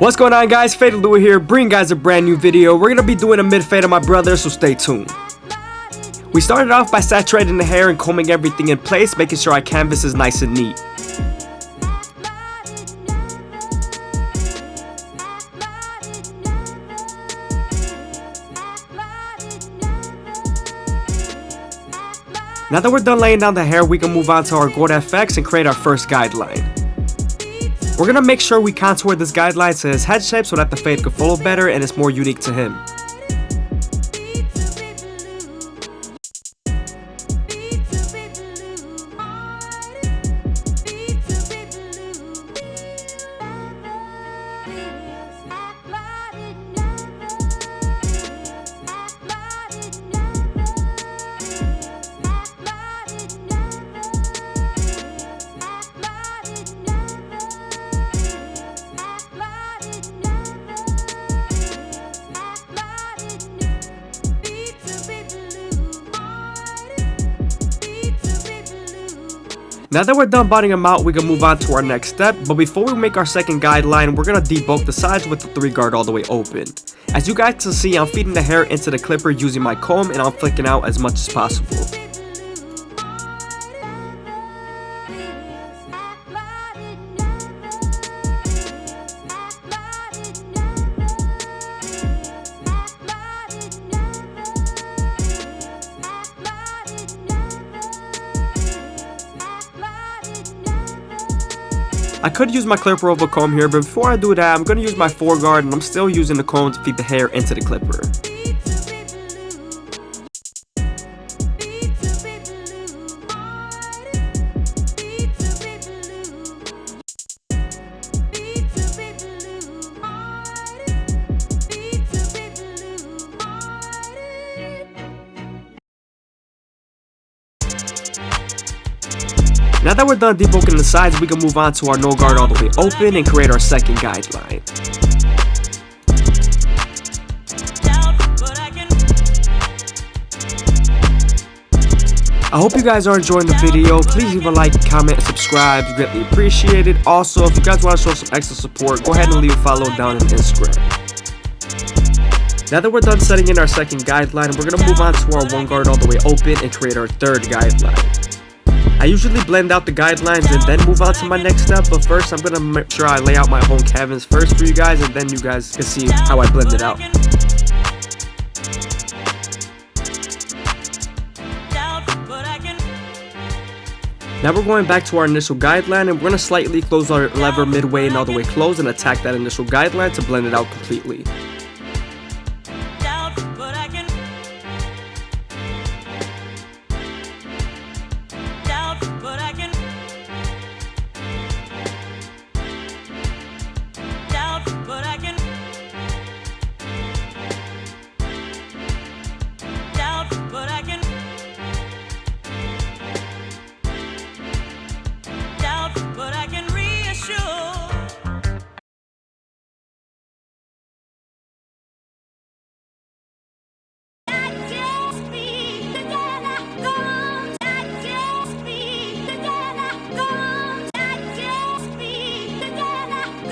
What's going on, guys? FadeitLuie here, bringing guys a brand new video. We're gonna be doing a mid fade on my brother, so stay tuned. We started off by saturating the hair and combing everything in place, making sure our canvas is nice and neat. Now that we're done laying down the hair, we can move on to our gold FX and create our first guideline. We're gonna make sure we contour this guideline to his head shape so that the fade could follow better and it's more unique to him. Now that we're done botting him out, we can move on to our next step, but before we make our second guideline, we're gonna debulk the sides with the 3 guard all the way open. As you guys can see, I'm feeding the hair into the clipper using my comb and I'm flicking out as much as possible. I could use my clipper over comb here, but before I do that, I'm going to use my 4 guard and I'm still using the comb to feed the hair into the clipper. Now that we're done debulking the sides, we can move on to our no guard all the way open and create our second guideline. I hope you guys are enjoying the video. Please leave a like, comment, and subscribe. It's greatly appreciated. Also, if you guys want to show some extra support, go ahead and leave a follow down on Instagram. Now that we're done setting in our second guideline, we're going to move on to our 1 guard all the way open and create our third guideline. I usually blend out the guidelines and then move on to my next step, but first I'm going to make sure I lay out my whole canvas first for you guys, and then you guys can see how I blend it out. Now we're going back to our initial guideline and we're going to slightly close our lever midway and all the way closed and attack that initial guideline to blend it out completely.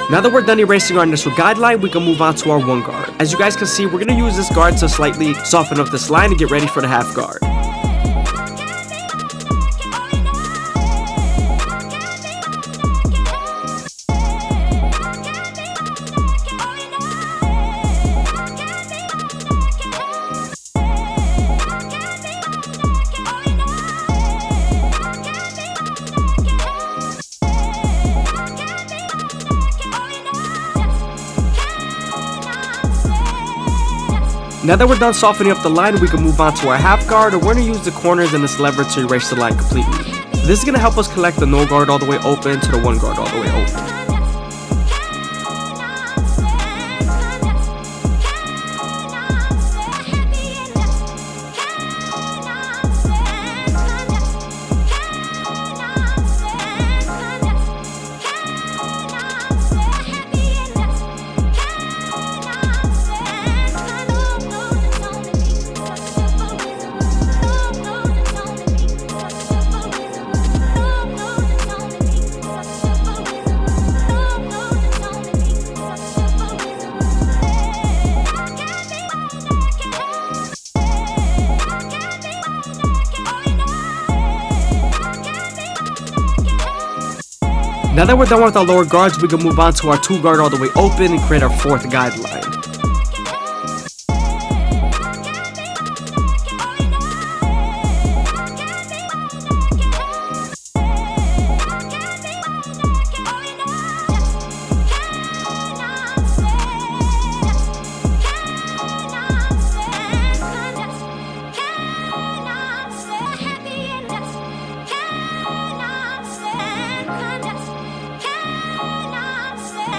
Now that we're done erasing our initial guideline, we can move on to our 1 guard. As you guys can see, we're going to use this guard to slightly soften up this line and get ready for the half guard. Now that we're done softening up the line, we can move on to our half guard, and we're going to use the corners in this lever to erase the line completely. This is going to help us collect the no guard all the way open to the 1 guard all the way open. Now that we're done with our lower guards, we can move on to our 2 guard all the way open and create our 4th guideline.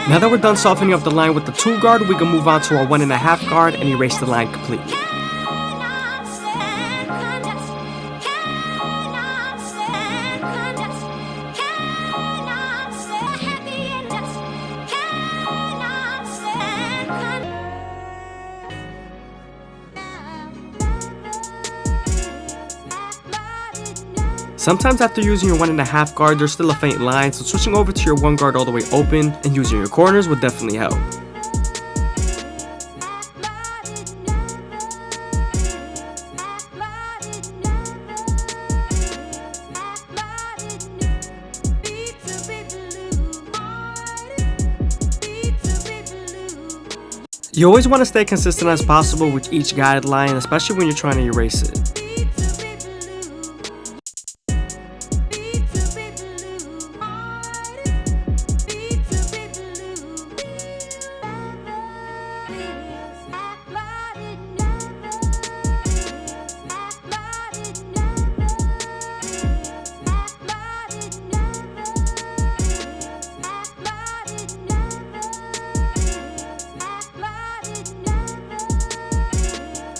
Now that we're done softening up the line with the 2 guard, we can move on to our 1.5 guard and erase the line completely. Sometimes after using your 1.5 guard, there's still a faint line, so switching over to your 1 guard all the way open and using your corners would definitely help. You always want to stay consistent as possible with each guideline, especially when you're trying to erase it.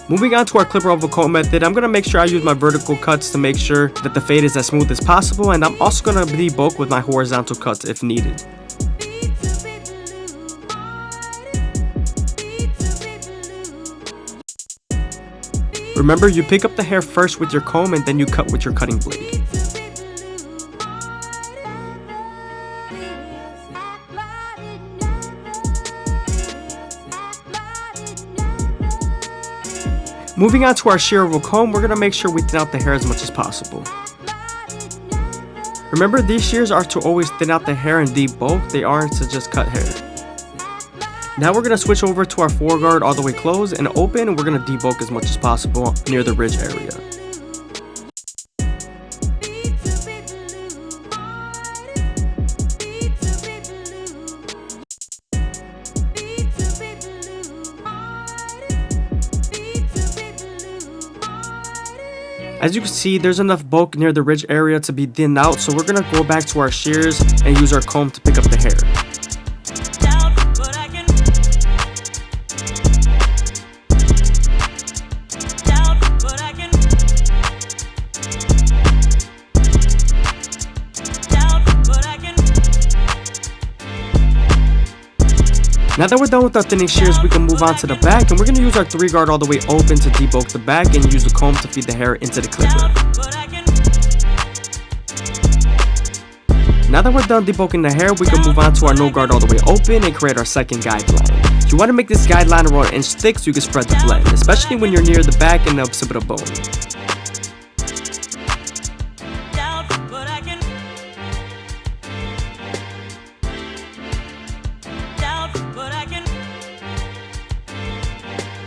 Moving on to our clipper over comb method, I'm going to make sure I use my vertical cuts to make sure that the fade is as smooth as possible, and I'm also going to debulk with my horizontal cuts if needed. Remember, you pick up the hair first with your comb and then you cut with your cutting blade. Moving on to our shear over comb, we're going to make sure we thin out the hair as much as possible. Remember, these shears are to always thin out the hair and debulk, they aren't to just cut hair. Now we're going to switch over to our 4 guard all the way closed and open, and we're going to debulk as much as possible near the ridge area. As you can see, there's enough bulk near the ridge area to be thinned out, so we're gonna go back to our shears and use our comb to pick up the hair. Now that we're done with our thinning shears, we can move on to the back, and we're going to use our 3 guard all the way open to debulk the back and use the comb to feed the hair into the clipper. Now that we're done debulking the hair, we can move on to our no guard all the way open and create our 2nd guideline. You want to make this guideline around 1 inch thick so you can spread the blend, especially when you're near the back and the occipital bone.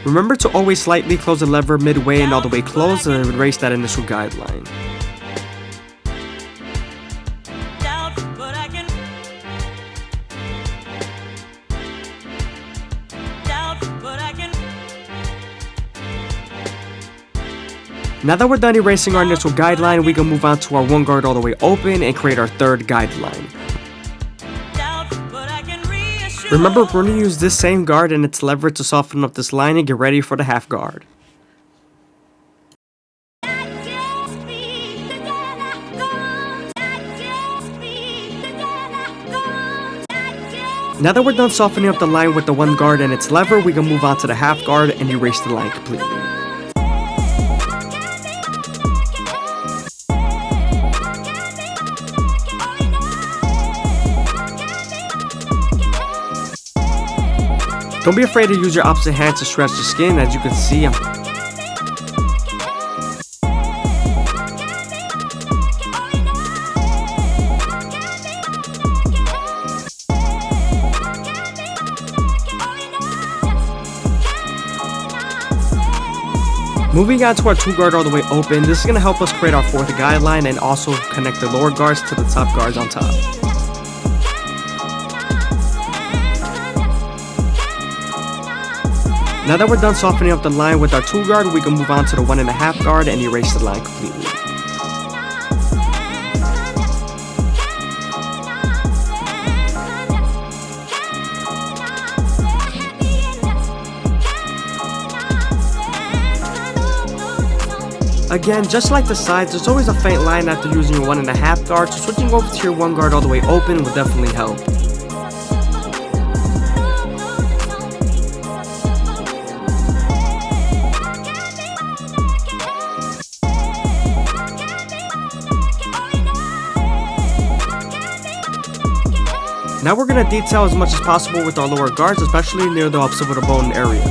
Remember to always slightly close the lever midway and all the way closed and erase that initial guideline. Now that we're done erasing our initial guideline, we can move on to our 1 guard all the way open and create our 3rd guideline. Remember, we're going to use this same guard and its lever to soften up this line and get ready for the half guard. Now that we're done softening up the line with the 1 guard and its lever, we can move on to the half guard and erase the line completely. Don't be afraid to use your opposite hand to stretch the skin. As you can see, Moving on to our 2 guard all the way open, this is going to help us create our 4th guideline and also connect the lower guards to the top guards on top. Now that we're done softening up the line with our 2 guard, we can move on to the 1.5 guard and erase the line completely. Again, just like the sides, there's always a faint line after using your 1.5 guard, so switching over to your 1 guard all the way open will definitely help. Now we're going to detail as much as possible with our lower guards, especially near the occipital bone area.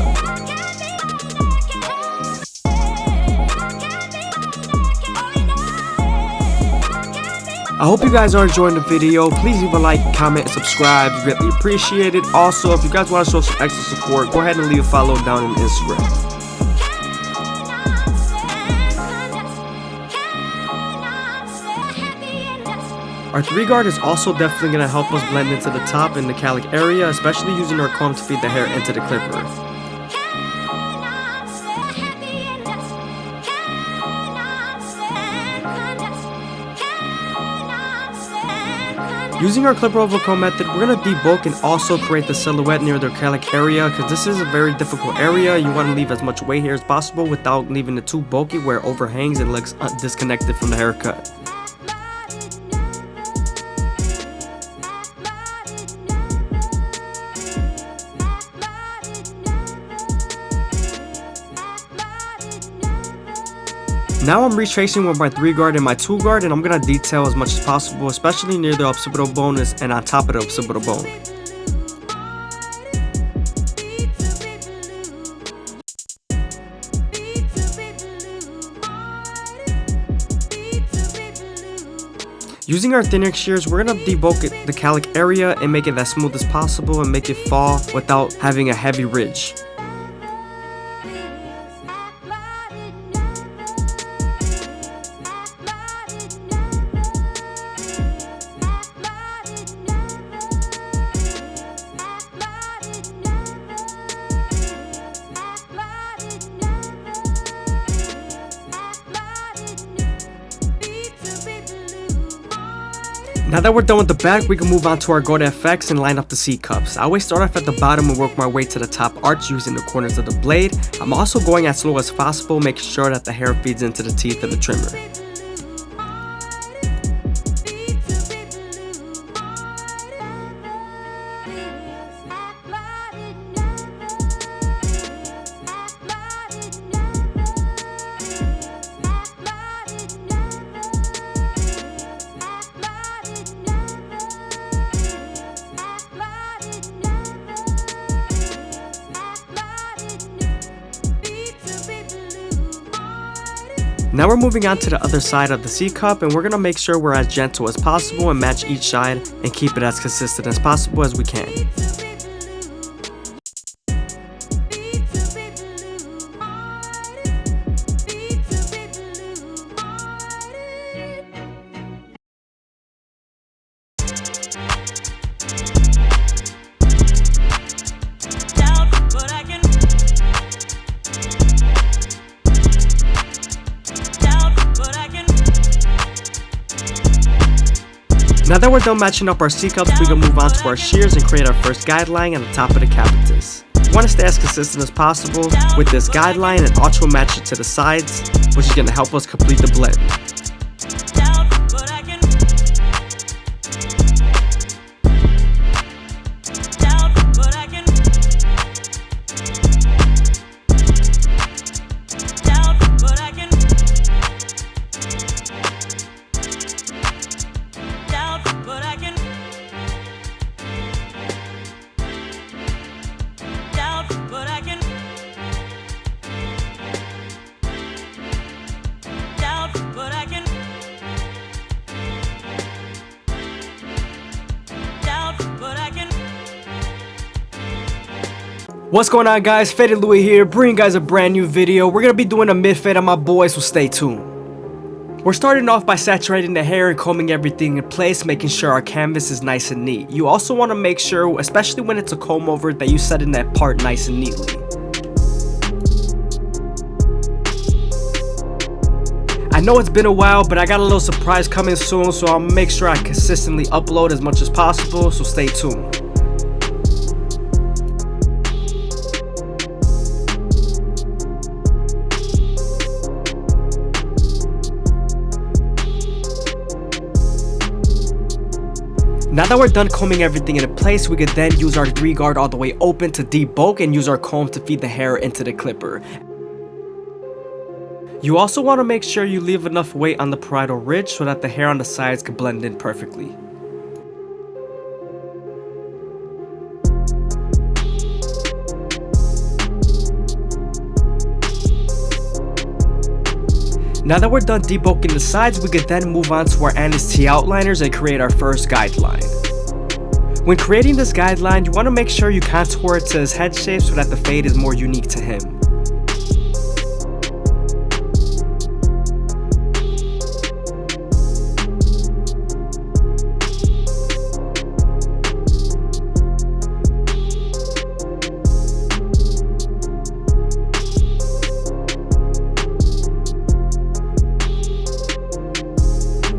I hope you guys are enjoying the video. Please leave a like, comment, and subscribe. It's greatly appreciated. Also, if you guys want to show some extra support, go ahead and leave a follow down on Instagram. Our 3 guard is also definitely going to help us blend into the top in the calic area, especially using our comb to feed the hair into the clipper. Using our clipper over comb method, we're going to debulk and also create the silhouette near the calic area, because this is a very difficult area. You want to leave as much weight here as possible without leaving it too bulky where it overhangs and looks disconnected from the haircut. Now I'm retracing with my 3 guard and my 2 guard, and I'm going to detail as much as possible, especially near the occipital bone and on top of the occipital bone. Using our thinner shears, we're going to debulk the calic area and make it as smooth as possible and make it fall without having a heavy ridge. Now that we're done with the back, we can move on to our go to effects and line up the C-cups. I always start off at the bottom and work my way to the top arch using the corners of the blade. I'm also going as slow as possible, making sure that the hair feeds into the teeth of the trimmer. Now we're moving on to the other side of the C-cup, and we're going to make sure we're as gentle as possible and match each side and keep it as consistent as possible as we can. Now that we're done matching up our C-cups, we can move on to our shears and create our first guideline at the top of the capitus. You want to stay as consistent as possible with this guideline and also match it to the sides, which is going to help us complete the blend. But I What's going on, guys? FadeitLuie here, bringing you guys a brand new video. We're gonna be doing a mid fade on my boy, so stay tuned. We're starting off by saturating the hair and combing everything in place, making sure our canvas is nice and neat. You also want to make sure, especially when it's a comb over, that you set in that part nice and neatly. I know it's been a while, but I got a little surprise coming soon, so I'll make sure I consistently upload as much as possible, so stay tuned. Now that we're done combing everything into place, we could then use our 3-guard all the way open to debulk and use our comb to feed the hair into the clipper. You also want to make sure you leave enough weight on the parietal ridge so that the hair on the sides can blend in perfectly. Now that we're done debulking the sides, we could then move on to our Annie's T outliners and create our first guideline. When creating this guideline, you want to make sure you contour it to his head shape so that the fade is more unique to him.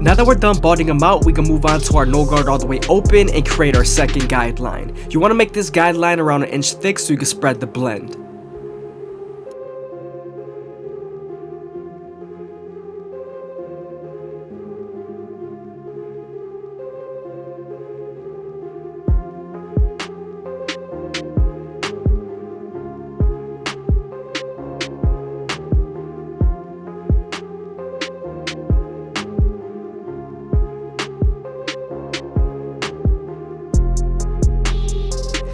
Now that we're done balding him out, we can move on to our no guard all the way open and create our second guideline. You want to make this guideline around 1 inch thick so you can spread the blend.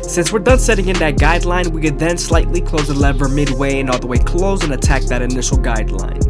Since we're done setting in that guideline, we could then slightly close the lever midway and all the way close and attack that initial guideline.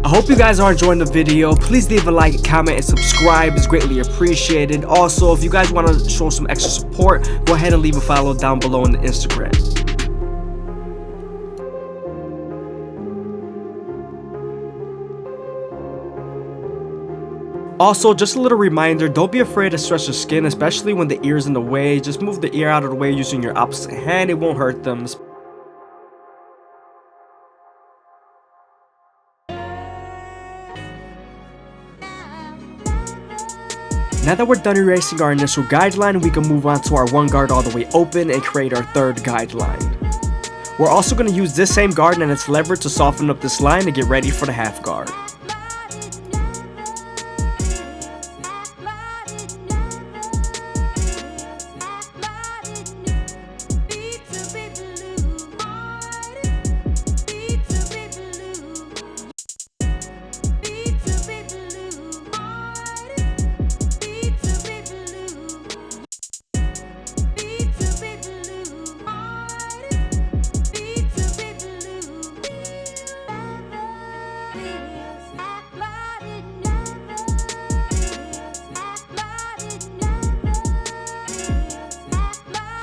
I hope you guys are enjoying the video. Please leave a like, comment, and subscribe. It's greatly appreciated. Also, if you guys want to show some extra support, go ahead and leave a follow down below on the Instagram. Also, just a little reminder, don't be afraid to stretch the skin, especially when the ear is in the way. Just move the ear out of the way using your opposite hand. It won't hurt them. Now that we're done erasing our initial guideline, we can move on to our 1 guard all the way open and create our third guideline. We're also going to use this same guard and its lever to soften up this line to get ready for the half guard.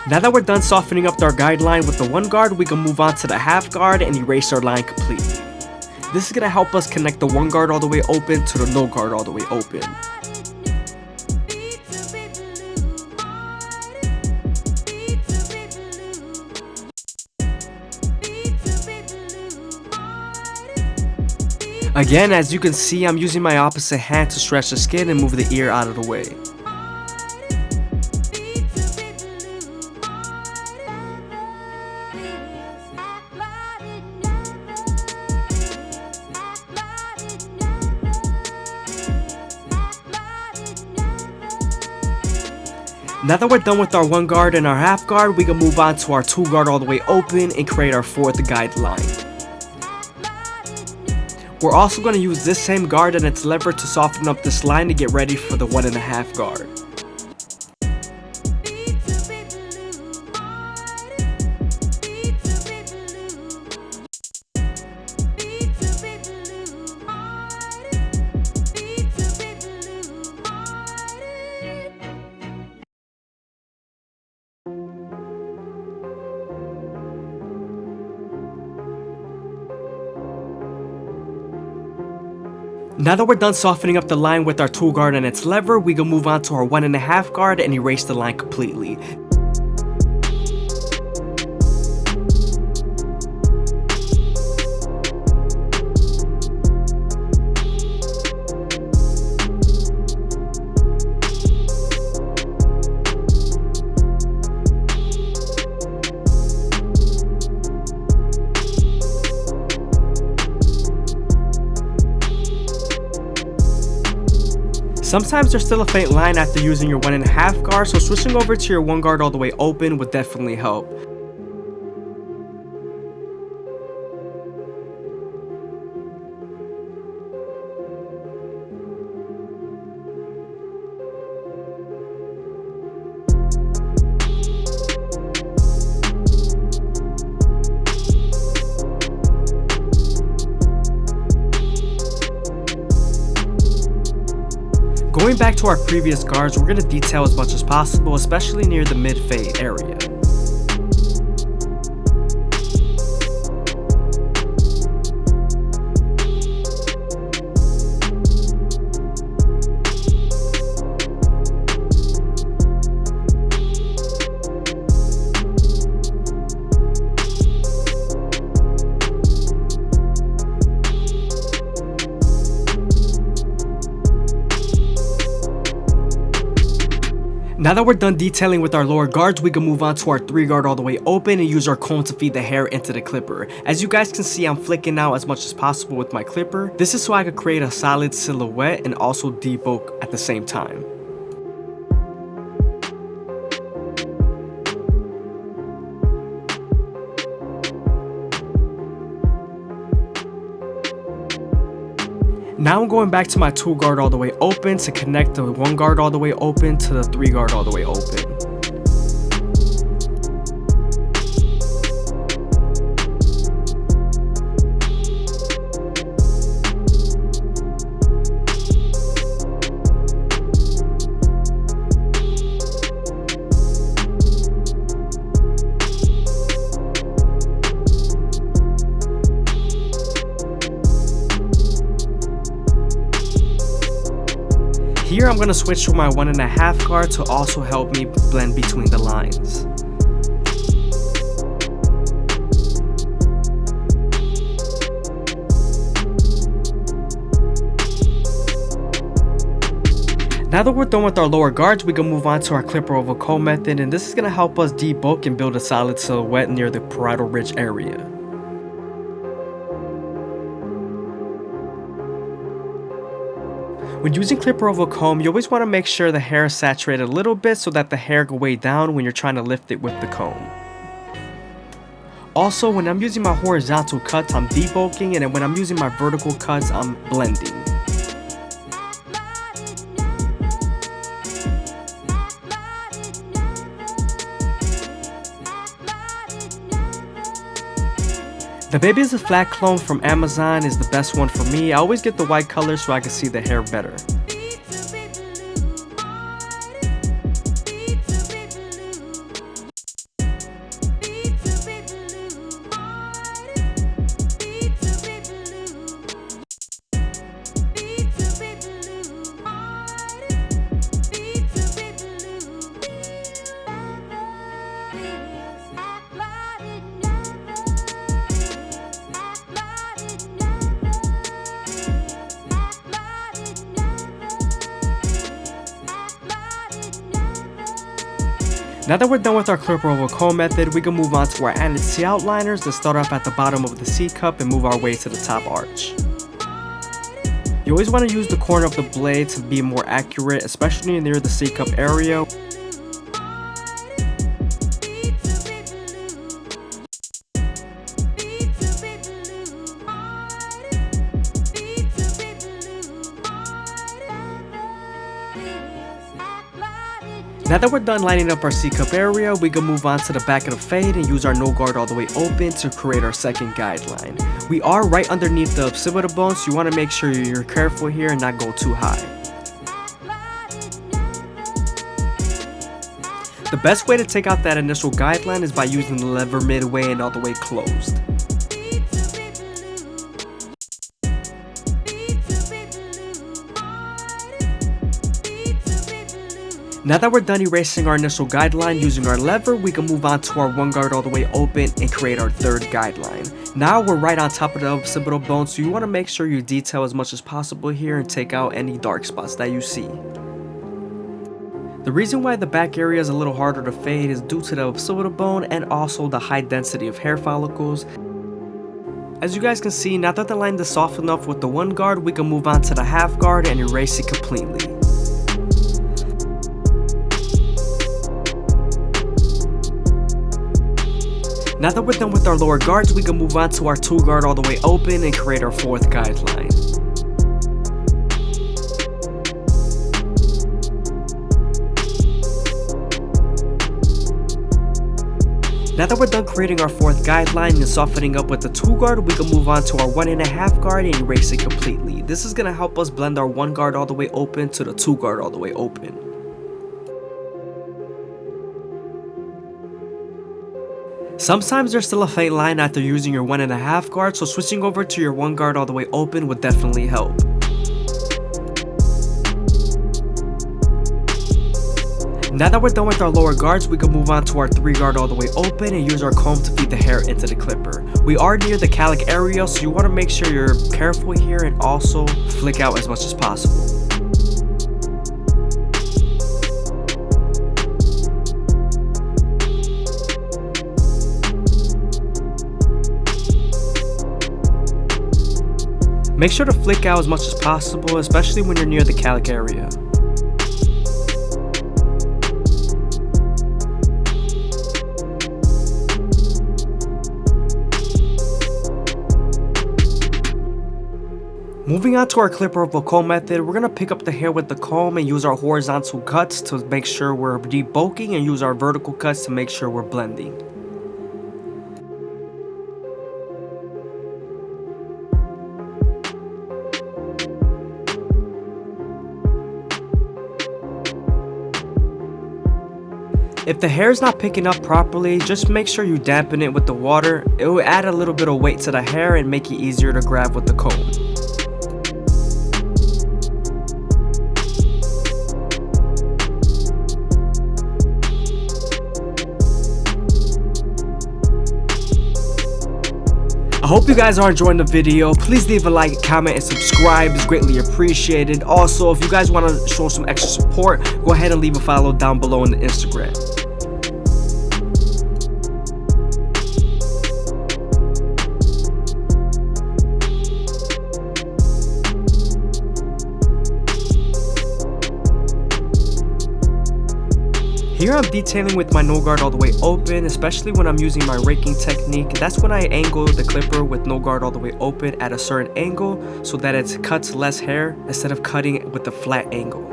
Now that we're done softening up our guideline with the 1 guard, we can move on to the half guard and erase our line completely. This is going to help us connect the 1 guard all the way open to the no guard all the way open. Again, as you can see, I'm using my opposite hand to stretch the skin and move the ear out of the way. Now that we're done with our 1 guard and our half guard, we can move on to our 2 guard all the way open and create our 4th guideline. We're also going to use this same guard and its lever to soften up this line to get ready for the 1.5 guard. Now that we're done softening up the line with our 2 guard and its lever, we can move on to our 1.5 guard and erase the line completely. Sometimes there's still a faint line after using your 1.5 guard, so switching over to your 1 guard all the way open would definitely help. Going back to our previous guards, we're going to detail as much as possible, especially near the mid-fade area. Now that we're done detailing with our lower guards, we can move on to our 3 guard all the way open and use our comb to feed the hair into the clipper. As you guys can see, I'm flicking out as much as possible with my clipper. This is so I could create a solid silhouette and also debulk at the same time. Now I'm going back to my 2 guard all the way open to connect the 1 guard all the way open to the 3 guard all the way open. Here I'm going to switch to my 1.5 guard to also help me blend between the lines. Now that we're done with our lower guards, we can move on to our clipper over comb method, and this is going to help us debulk and build a solid silhouette near the parietal ridge area. When using clipper over comb, you always want to make sure the hair is saturated a little bit so that the hair go way down when you're trying to lift it with the comb. Also, when I'm using my horizontal cuts, I'm debulking, and then when I'm using my vertical cuts, I'm blending. The Baby is a Flat clone from Amazon is the best one for me. I always get the white color so I can see the hair better. Now that we're done with our clipper over comb method, we can move on to our added C outliners that start off at the bottom of the C cup and move our way to the top arch. You always want to use the corner of the blade to be more accurate, especially near the C cup area. Now that we're done lining up our C-cup area, we can move on to the back of the fade and use our no guard all the way open to create our second guideline. We are right underneath the occipital bone, so you want to make sure you're careful here and not go too high. The best way to take out that initial guideline is by using the lever midway and all the way closed. Now that we're done erasing our initial guideline using our lever, we can move on to our one guard all the way open and create our third guideline. Now we're right on top of the occipital bone, so you want to make sure you detail as much as possible here and take out any dark spots that you see. The reason why the back area is a little harder to fade is due to the occipital bone and also the high density of hair follicles. As you guys can see, now that the line is soft enough with the one guard, we can move on to the half guard and erase it completely. Now that we're done with our lower guards, we can move on to our two guard all the way open and create our fourth guideline. Now that we're done creating our fourth guideline and softening up with the two guard, we can move on to our 1.5 guard and erase it completely. This is going to help us blend our one guard all the way open to the two guard all the way open. Sometimes there's still a faint line after using your 1.5 guard, so switching over to your one guard all the way open would definitely help. Now that we're done with our lower guards, we can move on to our 3 guard all the way open and use our comb to feed the hair into the clipper. We are near the calic area, so you want to make sure you're careful here and also flick out as much as possible. Make sure to flick out as much as possible, especially when you're near the calic area. Moving on to our clip removal comb method, we're going to pick up the hair with the comb and use our horizontal cuts to make sure we're debulking and use our vertical cuts to make sure we're blending. If the hair is not picking up properly, just make sure you dampen it with the water. It will add a little bit of weight to the hair and make it easier to grab with the comb. I hope you guys are enjoying the video. Please leave a like, comment, and subscribe. It's greatly appreciated. Also, if you guys want to show some extra support, go ahead and leave a follow down below on the Instagram. Here I'm detailing with my no guard all the way open, especially when I'm using my raking technique. That's when I angle the clipper with no guard all the way open at a certain angle so that it cuts less hair instead of cutting it with a flat angle.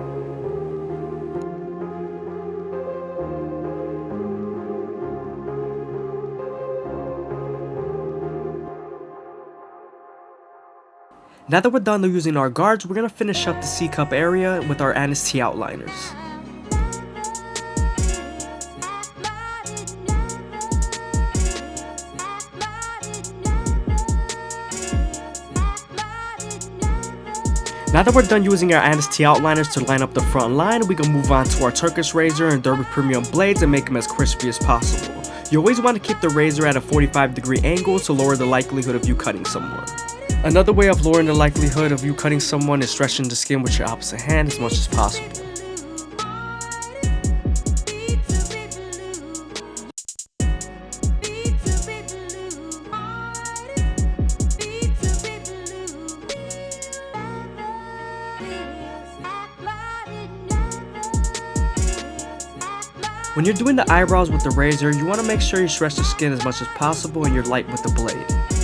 Now that we're done using our guards, we're going to finish up the C-cup area with our T outliners. Now that we're done using our T outliners to line up the front line, we can move on to our Turkish razor and Derby Premium blades and make them as crispy as possible. You always want to keep the razor at a 45-degree angle to lower the likelihood of you cutting someone. Another way of lowering the likelihood of you cutting someone is stretching the skin with your opposite hand as much as possible. When you're doing the eyebrows with the razor, you want to make sure you stretch the skin as much as possible and you're light with the blade.